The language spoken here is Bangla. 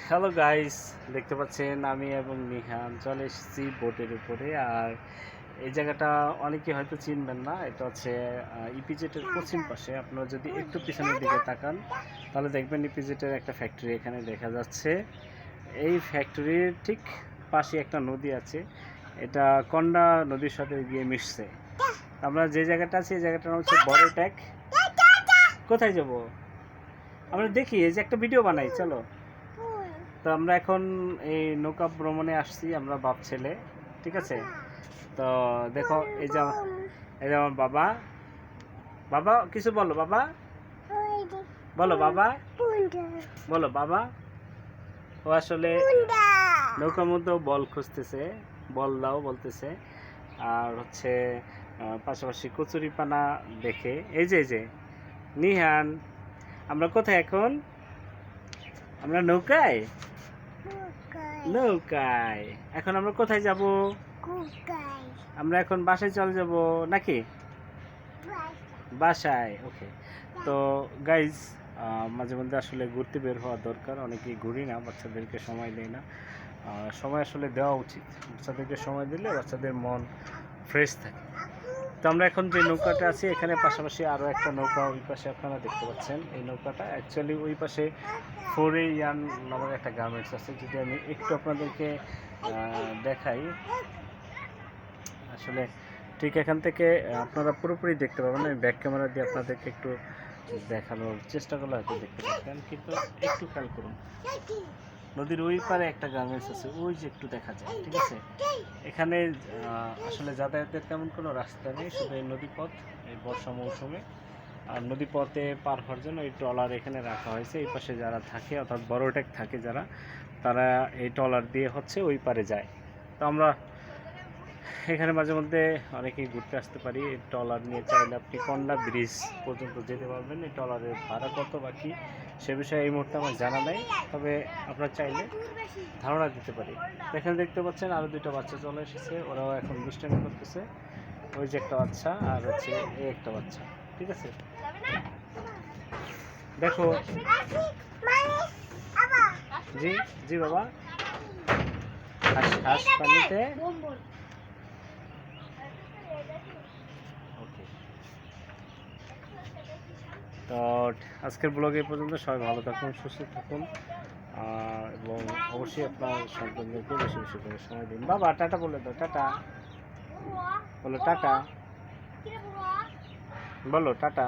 হ্যালো গাইস, দেখতে পাচ্ছেন আমি এবং নিহান চলে এসেছি বোটের উপরে। আর এই জায়গাটা অনেকে হয়তো চিনবেন না। এটা হচ্ছে ইপিজেটের পশ্চিম পাশে। আপনারা যদি একটু পিছনের দিকে তাকান তাহলে দেখবেন ইপিজেটের একটা ফ্যাক্টরি এখানে দেখা যাচ্ছে। এই ফ্যাক্টরির ঠিক পাশে একটা নদী আছে, এটা কন্ডা নদীর সাথে গিয়ে মিশছে। আমরা যে জায়গাটা আছি এই জায়গাটার নাম হচ্ছে বড় ট্যাক। কোথায় যাব? আমরা দেখি, এই যে একটা ভিডিও বানাই, চলো। তো আমরা এখন এই নৌকা ভ্রমণে আসছি, আমরা বাপ ছেলে, ঠিক আছে। তো দেখো, এই যে আমার বাবা। বাবা কিছু বলো, বাবা বলো, বাবা বলো, বাবা। ও আসলে নৌকার মধ্যে বল খুঁজতেছে, বল দাও বলতেছে। আর হচ্ছে পাশাপাশি কচুরিপানা দেখে। এই যে নিহান, আমরা কোথায় এখন? আমরা নৌকায় নৌকায় এখন আমরা কোথায় যাব? আমরা এখন বাসায় চলে যাব নাকি? বাসায়। ওকে। তো গাইজ, মাঝে মধ্যে আসলে ঘুরতে বের হওয়া দরকার। অনেকেই ঘুরি না, বাচ্চাদেরকে সময় দেয় না। সময় আসলে দেওয়া উচিত। বাচ্চাদেরকে সময় দিলে বাচ্চাদের মন ফ্রেশ থাকে। তো আমরা এখন যে নৌকাটা আছি এখানে পাশাপাশি আরও একটা নৌকা ওই পাশে আপনারা দেখতে পাচ্ছেন। এই নৌকাটা অ্যাকচুয়ালি ওই পাশে ফোরে ইয়ান নামের একটা গার্মেন্টস আছে, যদি আমি একটু আপনাদেরকে দেখাই। আসলে ঠিক এখান থেকে আপনারা পুরোপুরি দেখতে পাবেন, আমি ব্যাক ক্যামেরা দিয়ে আপনাদেরকে একটু দেখানোর চেষ্টা করলে হয়তো দেখতে পাচ্ছেন, কিন্তু একটু খেয়াল করুন। নদীর ওই পারে একটা গার্মেন্টস আছে, ওই যে একটু দেখা যায়, ঠিক আছে। এখানে আসলে যাতায়াতের তেমন কোনো রাস্তা নেই, শুধু এই নদীপথ এই বর্ষা মৌসুমে। আর নদীপথে পার হওয়ার জন্য এই ট্রলার এখানে রাখা হয়েছে। এই পাশে যারা থাকে, অর্থাৎ বড় ট্যাক থাকে যারা, তারা এই ট্রলার দিয়ে হচ্ছে ওই পারে যায়। তো আমরা এখানে মাঝে মধ্যে অনেকেই ঘুরতে আসতে পারি। এই ট্রলার নিয়ে চাইলে আপনি কন্ডা ব্রিজ পর্যন্ত যেতে পারবেন। এই ট্রলারের ভাড়া কত বাকি সে বিষয়ে এই মুহূর্তে আমার জানা নেই, তবে আপনারা চাইলে ধারণা দিতে পারি। এখানে দেখতে পাচ্ছেন আরও দুটো বাচ্চা চলে এসেছে, ওরাও এখন দুষ্টামি করতেছে। ওই যে একটা বাচ্চা আর হচ্ছে এই একটা বাচ্চা, ঠিক আছে। দেখো, জি জি বাবা, হাঁস পানিতে। ওকে, তো আজকের ব্লগে এই পর্যন্ত। সবাই ভালো থাকুন, সুস্থ থাকুন, এবং অবশ্যই আপনার সন্তানদেরকে বেশি বেশি করে সময় দিন। বাবা টাটা বলে দাও, টাটা বলো, টাটা বলো, টাটা।